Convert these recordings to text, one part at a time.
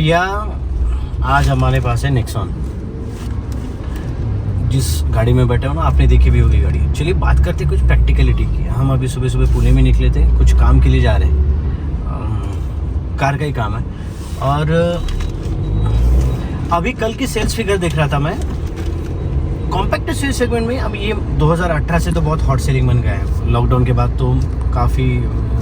भैया आज हमारे पास है नेक्सॉन। जिस गाड़ी में बैठे हो ना, आपने देखी भी होगी गाड़ी। चलिए बात करते कुछ प्रैक्टिकलिटी की। हम अभी सुबह सुबह पुणे में निकले थे, कुछ काम के लिए जा रहे हैं, कार का ही काम है। और अभी कल की सेल्स फिगर देख रहा था मैं, कॉम्पैक्ट एसयूवी सेगमेंट में। अब ये 2018 से तो बहुत हॉट सेलिंग बन गया है। लॉकडाउन के बाद तो काफ़ी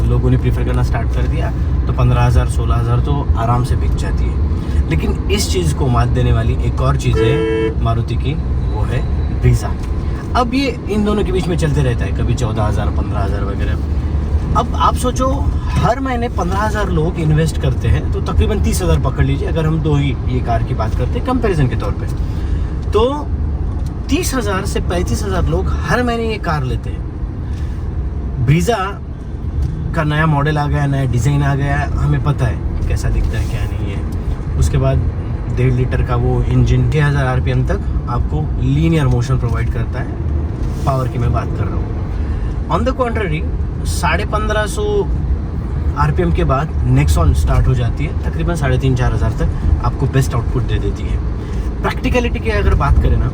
लोगों ने प्रीफर करना स्टार्ट कर दिया, तो 15,000 16,000 तो आराम से बिक जाती है। लेकिन इस चीज़ को मात देने वाली एक और चीज़ है मारुति की, वो है ब्रीजा। अब ये इन दोनों के बीच में चलते रहता है, कभी 14,000 15,000 वगैरह। अब आप सोचो, हर महीने 15,000 लोग इन्वेस्ट करते हैं, तो तकरीबन 30,000 पकड़ लीजिए अगर हम दो ही ये कार की बात करते हैं कंपैरिजन के तौर पे। तो 30,000 से 35,000 लोग हर महीने ये कार लेते हैं। ब्रीजा का नया मॉडल आ गया, नया डिज़ाइन आ गया, हमें पता है कैसा दिखता है क्या नहीं है। उसके बाद 1.5 लीटर का वो इंजन 6,000 RPM तक आपको लीनियर मोशन प्रोवाइड करता है। पावर की मैं बात कर रहा हूँ। ऑन द कॉन्ट्ररी 1550 RPM के बाद नेक्सॉन स्टार्ट हो जाती है, तकरीबन 3,500-4,000 तक आपको बेस्ट आउटपुट दे देती है। प्रैक्टिकलिटी की अगर बात करें ना,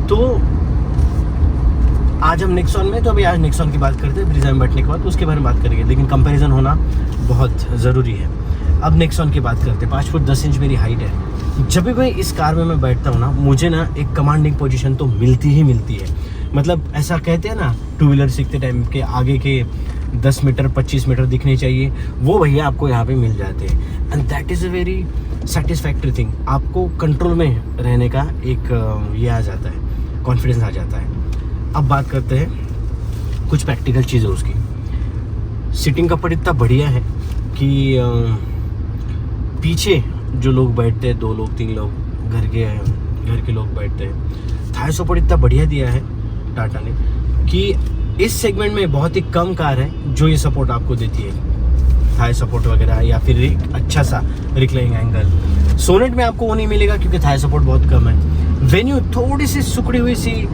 तो आज हम नेक्सॉन में, तो अभी आज नेक्सॉन की बात करते हैं। ब्रीजा में बैठने के बाद उसके बारे में बात करेंगे, लेकिन कंपैरिजन होना बहुत ज़रूरी है। अब नेक्सॉन की बात करते हैं। 5 फुट 10 इंच मेरी हाइट है। जब भी मैं इस कार में मैं बैठता हूँ ना, मुझे ना एक कमांडिंग पोजीशन तो मिलती ही मिलती है। मतलब ऐसा कहते हैं ना, टू व्हीलर सीखते टाइम के आगे के 10 मीटर 25 मीटर दिखने चाहिए, वो भैया आपको यहाँ पे मिल जाते हैं। And that is a very satisfactory thing. आपको कंट्रोल में रहने का एक ये आ जाता है, कॉन्फिडेंस आ जाता है। अब बात करते हैं कुछ प्रैक्टिकल चीज़ें उसकी। सीटिंग कपड़ इतना बढ़िया है कि पीछे जो लोग बैठते हैं, 2 लोग 3 लोग घर के लोग बैठते हैं। थाई सपोर्ट इतना बढ़िया दिया है टाटा ने कि इस सेगमेंट में बहुत ही कम कार है जो ये सपोर्ट आपको देती है, थाई सपोर्ट वगैरह, या फिर एक अच्छा सा रिक्लाइनिंग एंगल। सोनेट में आपको वो नहीं मिलेगा क्योंकि थाई सपोर्ट बहुत कम है। वेन्यू थोड़ी सी सुकड़ी हुई सी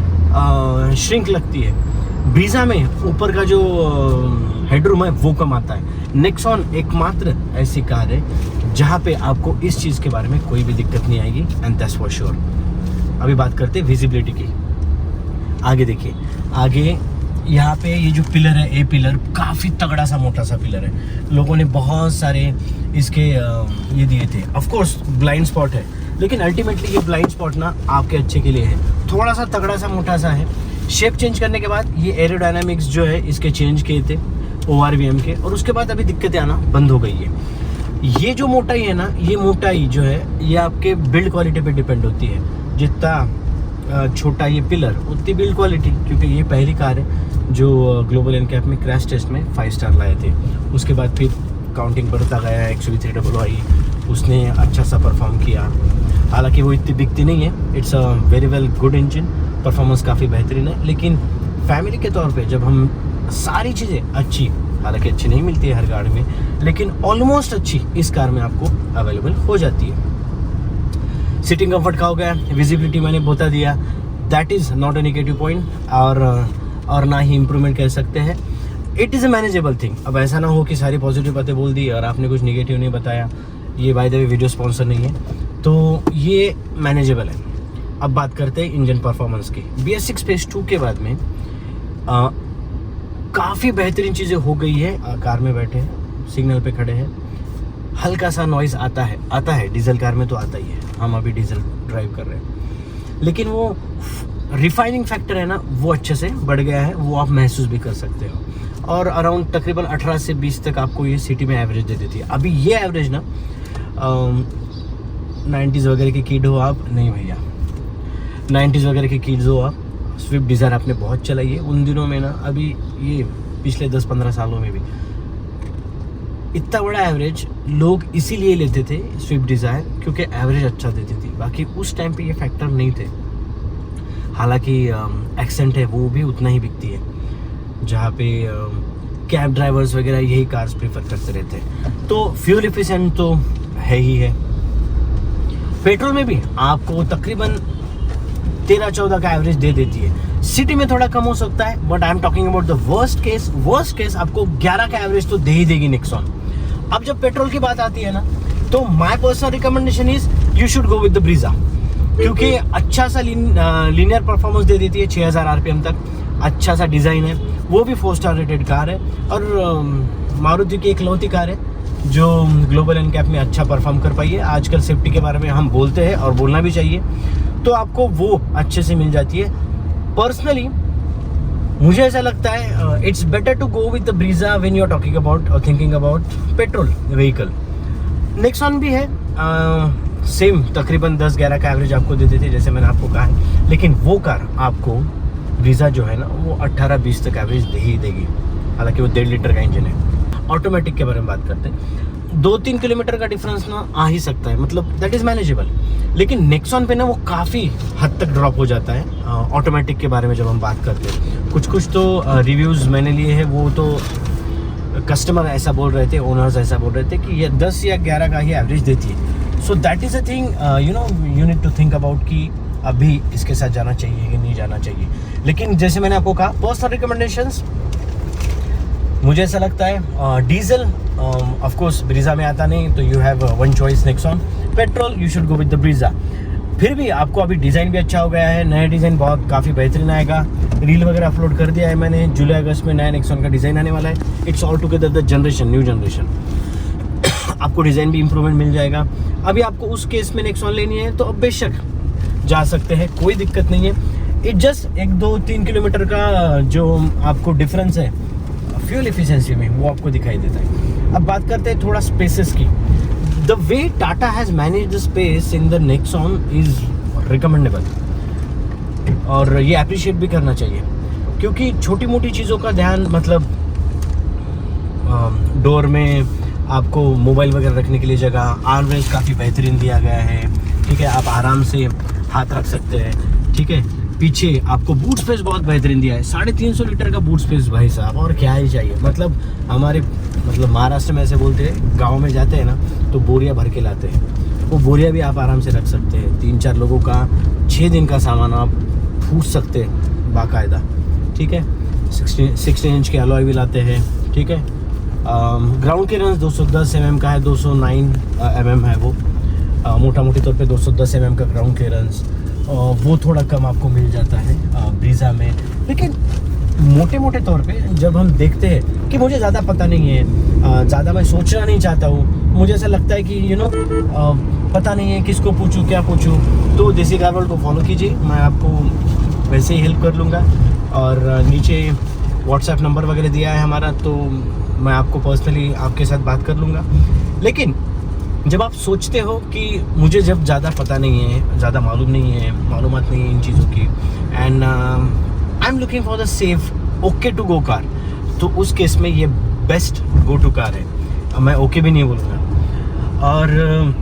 श्रिंक लगती है। ब्रीजा में ऊपर का जो हेडरूम है वो कम आता है। नेक्सॉन एकमात्र ऐसी कार है जहाँ पे आपको इस चीज़ के बारे में कोई भी दिक्कत नहीं आएगी, एंड दैट्स फॉर श्योर। अभी बात करते हैं विजिबिलिटी की। आगे देखिए, आगे यहाँ पे ये जो पिलर है, ए पिलर काफ़ी तगड़ा सा मोटा सा पिलर है। लोगों ने बहुत सारे इसके ये दिए थे। ऑफ कोर्स ब्लाइंड स्पॉट है, लेकिन अल्टीमेटली ये ब्लाइंड स्पॉट ना आपके अच्छे के लिए है। थोड़ा सा तगड़ा सा मोटा सा है। शेप चेंज करने के बाद ये एरोडायनामिक्स जो है इसके चेंज किए थे ORVM के, और उसके बाद अभी दिक्कतें आना बंद हो गई है। ये जो मोटाई है ना, ये मोटाई जो है ये आपके बिल्ड क्वालिटी पे डिपेंड होती है। जितना छोटा ये पिलर उतनी बिल्ड क्वालिटी, क्योंकि ये पहली कार है जो ग्लोबल एनकैप में क्रैश टेस्ट में 5 स्टार लाए थे। उसके बाद फिर काउंटिंग बढ़ता गया, XUV300 आई, उसने अच्छा सा परफॉर्म किया। हालांकि वो इतनी बिकती नहीं है, it's a very well good engine, performance काफ़ी बेहतरीन है। लेकिन फैमिली के तौर पे जब हम सारी चीज़ें अच्छी, हालांकि अच्छी नहीं मिलती है हर गाड़ी में, लेकिन ऑलमोस्ट अच्छी इस कार में आपको अवेलेबल हो जाती है। सीटिंग कंफर्ट का हो गया, विजिबिलिटी मैंने बता दिया, that is not a negative point, और ना ही इम्प्रूवमेंट कह सकते हैं। It is a manageable thing. अब ऐसा ना हो कि सारी पॉजिटिव बातें बोल दी और आपने कुछ नेगेटिव नहीं बताया। ये by the way video sponsor नहीं है, तो ये मैनेजेबल है। अब बात करते हैं इंजन परफॉर्मेंस की। BS6 फेज 2 के बाद में काफ़ी बेहतरीन चीज़ें हो गई है। कार में बैठे हैं, सिग्नल पे खड़े हैं, हल्का सा नॉइज़ आता है। डीजल कार में तो आता ही है, हम अभी डीजल ड्राइव कर रहे हैं, लेकिन वो रिफाइनिंग फैक्टर है ना, वो अच्छे से बढ़ गया है, वो आप महसूस भी कर सकते हो। और अराउंड तकरीबन 18 से 20 तक आपको ये सिटी में एवरेज दे देती है। अभी ये एवरेज ना 90s वगैरह के किड हो आप, नहीं भैया, 90s वगैरह के किड्स हो आप, स्विफ्ट डिज़ायर आपने बहुत चलाई है उन दिनों में ना। अभी ये पिछले 10-15 सालों में भी इतना बड़ा एवरेज लोग इसीलिए लेते थे स्विफ्ट डिज़ायर, क्योंकि एवरेज अच्छा देती थी। बाकी उस टाइम पे ये फैक्टर नहीं थे। हालांकि एक्सेंट है वो भी उतना ही बिकती है, जहाँ पे कैब ड्राइवर्स वगैरह यही कार्स प्रेफर करते रहते हैं। तो फ्यूल एफिशिएंट तो है ही है। पेट्रोल में भी आपको तकरीबन 13-14 का एवरेज दे देती है। सिटी में थोड़ा कम हो सकता है, but I am talking about the worst case आपको 11 का एवरेज तो दे ही देगी नेक्सॉन। अब जब पेट्रोल की बात आती है ना, तो my personal recommendation is you should go with the Brezza, क्योंकि अच्छा सा लीनियर परफॉर्मेंस दे देती है 6000 आरपीएम तक, अच्छा सा डिज़ाइन है, वो भी 4 स्टार रेटेड कार है, और मारुति की इकलौती कार है जो ग्लोबल एनकैप में अच्छा परफॉर्म कर पाई है। आजकल सेफ्टी के बारे में हम बोलते हैं और बोलना भी चाहिए, तो आपको वो अच्छे से मिल जाती है। पर्सनली मुझे ऐसा लगता है it's better to go with the Brezza when you are talking about और thinking about petrol vehicle. Nexon भी है, सेम तकरीबन 10-11 का एवरेज आपको दे देते जैसे मैंने आपको कहा है, लेकिन वो कार आपको ब्रीजा जो है ना वो 18-20 तक एवरेज दे ही देगी, हालांकि वो 1.5 लीटर का इंजन है। ऑटोमेटिक के बारे में बात करते हैं, 2-3 किलोमीटर का डिफरेंस ना आ ही सकता है, मतलब दैट इज़ मैनेजेबल, लेकिन नेक्सॉन पे ना वो काफ़ी हद तक ड्रॉप हो जाता है ऑटोमेटिक के बारे में जब हम बात करते हैं। कुछ तो रिव्यूज़ मैंने लिए हैं, वो तो कस्टमर ऐसा बोल रहे थे, ओनर्स ऐसा बोल रहे थे कि ये 10 या 11 का ही एवरेज देती है। So that is a thing you need to think about कि अभी इसके साथ जाना चाहिए कि नहीं जाना चाहिए। लेकिन जैसे मैंने आपको कहा, पर्सनल रिकमेंडेशंस मुझे ऐसा लगता है डीजल ऑफ कोर्स ब्रीजा में आता नहीं, तो you have one choice Nexon. Petrol you should go with the Brezza. फिर भी आपको अभी डिज़ाइन भी अच्छा हो गया है, नया डिज़ाइन बहुत काफ़ी बेहतरीन आएगा, रील वगैरह अपलोड कर दिया है मैंने, जुलाई अगस्त में नया नेक्सॉन का डिज़ाइन आने वाला है। It's all together the generation, new generation. आपको डिज़ाइन भी इम्प्रूवमेंट मिल जाएगा। अभी आपको उस केस में नेक्सॉन लेनी है तो अब बेशक जा सकते हैं, कोई दिक्कत नहीं है। इट जस्ट 1-2-3 किलोमीटर का जो आपको डिफरेंस है फ्यूल एफिशिएंसी में, वो आपको दिखाई देता है। अब बात करते हैं थोड़ा स्पेसेस की। The way Tata has manage the space in the Nexon is recommendable, और ये अप्रिशिएट भी करना चाहिए, क्योंकि छोटी मोटी चीज़ों का ध्यान, मतलब डोर में आपको मोबाइल वगैरह रखने के लिए जगह, आर्मरेस्ट काफ़ी बेहतरीन दिया गया है, ठीक है, आप आराम से हाथ रख सकते हैं, ठीक है। पीछे आपको बूट स्पेस बहुत बेहतरीन दिया है, 350 लीटर का बूट स्पेस भाई साहब, और क्या ही चाहिए। मतलब हमारे महाराष्ट्र में ऐसे बोलते हैं, गांव में जाते हैं ना तो बोरिया भर के लाते हैं, वो बोरिया भी आप आराम से रख सकते हैं। 3-4 लोगों का 6 दिन का सामान आप फूस सकते हैं बाकायदा, ठीक है। 16 इंच के अलॉय भी लाते हैं, ठीक है। ग्राउंड क्लियरेंस 210 mm का है, 209 mm है वो, मोटा मोटी तौर पे 210 mm का ग्राउंड क्लियरेंस, वो थोड़ा कम आपको मिल जाता है ब्रीजा में। लेकिन मोटे मोटे तौर पे जब हम देखते हैं कि मुझे ज़्यादा पता नहीं है, ज़्यादा मैं सोचना नहीं चाहता हूँ, मुझे ऐसा लगता है कि पता नहीं है किसको पूछूँ क्या पूछूँ, तो देसी कार वर्ल्ड को फॉलो कीजिए, मैं आपको वैसे ही हेल्प कर लूँगा। और नीचे व्हाट्सएप नंबर वगैरह दिया है हमारा, तो मैं आपको पर्सनली आपके साथ बात कर लूँगा। लेकिन जब आप सोचते हो कि मुझे जब ज़्यादा पता नहीं है, ज़्यादा मालूम नहीं है, मालूमात नहीं है इन चीज़ों की, and I am looking for the safe okay to go car, तो उस केस में ये बेस्ट गो टू कार है। मैं ओके भी नहीं बोलूँगा। और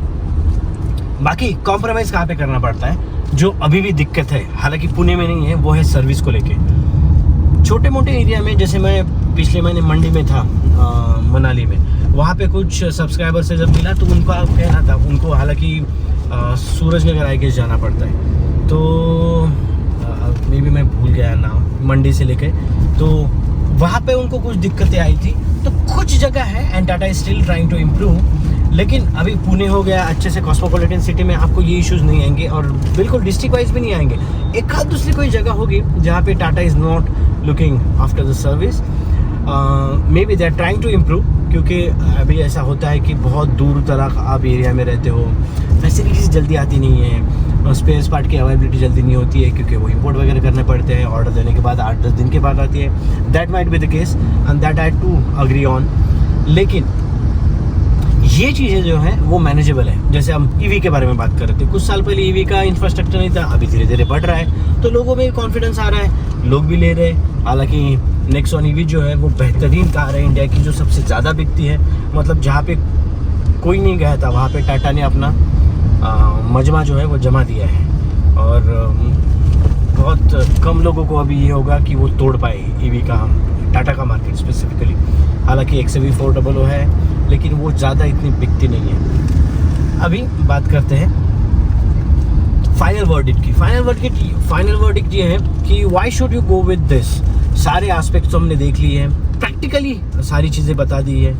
बाकी कॉम्प्रोमाइज़ कहाँ पे करना पड़ता है, जो अभी भी दिक्कत है, हालांकि पुणे में नहीं है, वो है सर्विस को लेके। छोटे मोटे एरिया में, जैसे मैं पिछले महीने मंडी में था मनाली में, वहाँ पे कुछ सब्सक्राइबर से जब मिला तो उनका कहना था, उनको हालांकि सूरज नगर आई गेस जाना पड़ता है, तो मे बी मैं भूल गया नाम, मंडी से लेके, तो वहाँ पे उनको कुछ दिक्कतें आई थी। तो कुछ जगह है and Tata is still trying to improve, लेकिन अभी पुणे हो गया अच्छे से, कॉस्मोपॉलिटन सिटी में आपको ये इश्यूज़ नहीं आएंगे, और बिल्कुल डिस्ट्रिक्ट वाइज भी नहीं आएंगे। एक आध दूसरी कोई जगह होगी जहाँ पे Tata is not looking after the service, maybe they are trying to improve, क्योंकि अभी ऐसा होता है कि बहुत दूर तक आप एरिया में रहते हो, फैसिलिटीज़ जल्दी आती नहीं है, स्पेयर पार्ट की अवेलेबिलिटी जल्दी नहीं होती है, क्योंकि वो इंपोर्ट वगैरह करने पड़ते हैं, ऑर्डर देने के बाद 8-10 दिन के बाद आती है। That might be the case and that I to agree on. लेकिन ये चीज़ें जो हैं वो मैनेजेबल है। जैसे हम ईवी के बारे में बात कर रहे थे, कुछ साल पहले ईवी का इंफ्रास्ट्रक्चर नहीं था, अभी धीरे धीरे बढ़ रहा है, तो लोगों में कॉन्फिडेंस आ रहा है, लोग भी ले रहे हैं। हालांकि नेक्सॉन ईवी जो है वो बेहतरीन कार है, इंडिया की जो सबसे ज़्यादा बिकती है, मतलब जहाँ पे कोई नहीं गया था वहाँ पे टाटा ने अपना मजमा जो है वो जमा दिया है, और बहुत कम लोगों को अभी ये होगा कि वो तोड़ पाए ईवी का, टाटा का मार्केट स्पेसिफिकली। हालांकि XUV 400 है, लेकिन वो ज़्यादा इतनी बिकती नहीं है। अभी बात करते हैं फाइनल वर्डिक्ट की। फाइनल वर्डिक्ट ये है कि why should you go with this. सारे एस्पेक्ट्स तो हमने देख लिए हैं, प्रैक्टिकली सारी चीज़ें बता दी है,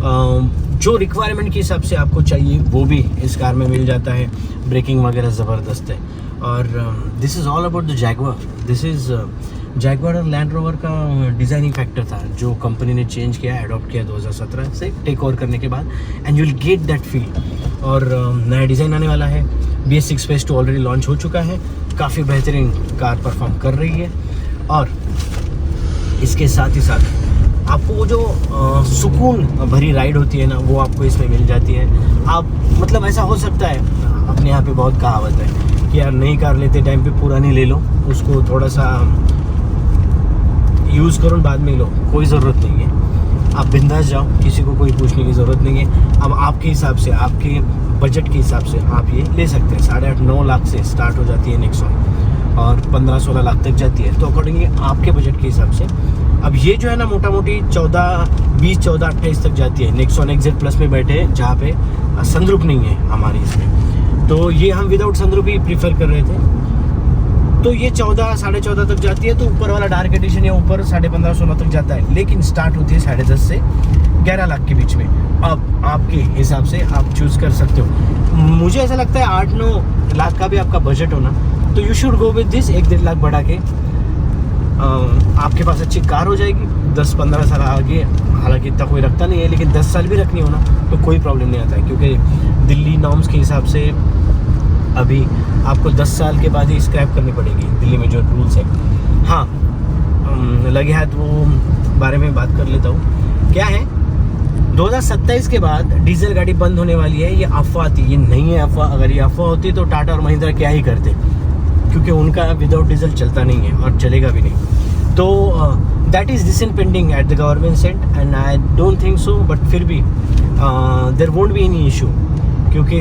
जो रिक्वायरमेंट के हिसाब से आपको चाहिए वो भी इस कार में मिल जाता है। ब्रेकिंग वगैरह ज़बरदस्त है। और this is all about the Jaguar. This is Jaguar और लैंड रोवर का डिज़ाइनिंग फैक्टर था जो कंपनी ने चेंज किया, एडॉप्ट किया 2017 से टेक ओवर करने के बाद, and you will get that feel. और नया डिज़ाइन आने वाला है। BS6 Phase 2 ऑलरेडी लॉन्च हो चुका है, काफ़ी बेहतरीन कार परफॉर्म कर रही है। और इसके साथ ही साथ आपको वो जो सुकून भरी राइड होती है ना, वो आपको इसमें मिल जाती है। आप मतलब ऐसा हो सकता है, अपने यहाँ पे बहुत कहावत है कि यार नई कार लेते टाइम पे पुरानी ले लो, उसको थोड़ा सा यूज़ करो बाद में लो, कोई ज़रूरत नहीं है। आप बिंदास जाओ, किसी को कोई पूछने की ज़रूरत नहीं है। अब आपके हिसाब से, आपके बजट के हिसाब से आप ये ले सकते हैं। 8.5-9 लाख से स्टार्ट हो जाती है नेक्सॉन और 15-16 लाख तक जाती है, तो अकॉर्डिंगली आपके बजट के हिसाब से। अब ये जो है ना मोटा मोटी 20-14-28 तक जाती है। नेक्सॉन XZ प्लस में बैठे जहाँ पे सनरूफ नहीं है हमारे इसमें, तो ये हम विदाउट सनरूफ ही प्रीफर कर रहे थे। तो ये 14-14.5 तक जाती है। तो ऊपर वाला डार्क एडिशन या ऊपर 15.5-16 तक जाता है, लेकिन स्टार्ट होती है 10.5 से 11 लाख के बीच में। अब आपके हिसाब से आप चूज़ कर सकते हो। मुझे ऐसा लगता है 8-9 लाख का भी आपका बजट होना, तो you should go with this. 1-1.5 lakh बढ़ा के आपके पास अच्छी कार हो जाएगी 10-15 साल आगे। हालांकि इतना कोई रखता नहीं है, लेकिन 10 साल भी रखनी हो ना तो कोई प्रॉब्लम नहीं आता है, क्योंकि दिल्ली नॉर्म्स के हिसाब से अभी आपको 10 साल के बाद ही स्क्रैप करनी पड़ेगी, दिल्ली में जो रूल्स है। हाँ, लगे हाथ वो बारे में बात कर लेता हूँ। क्या है, 2027 के बाद डीजल गाड़ी बंद होने वाली है। ये अफवाह थी, ये नहीं है अफवाह। अगर ये अफवाह होती तो टाटा और महिंद्रा क्या ही करते, क्योंकि उनका विदाउट डीजल चलता नहीं है और चलेगा भी नहीं। तो that is decision pending at the government sent, and I don't think so, but फिर भी there won't be any issue, क्योंकि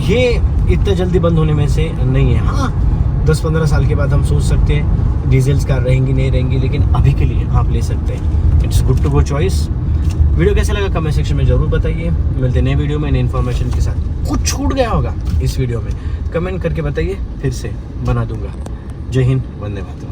ये इतना जल्दी बंद होने में से नहीं है। हाँ, 10-15 साल के बाद हम सोच सकते हैं डीजल्स कार रहेंगी नहीं रहेंगी, लेकिन अभी के लिए आप ले सकते हैं। It's good to go choice. Video कैसा लगा कमेंट सेक्शन में ज़रूर बताइए। मिलते हैं नए वीडियो में नई इन्फॉर्मेशन के साथ। कुछ छूट गया होगा इस वीडियो में, कमेंट करके बताइए, फिर से बना दूंगा। जय हिंद, वंदे मातरम।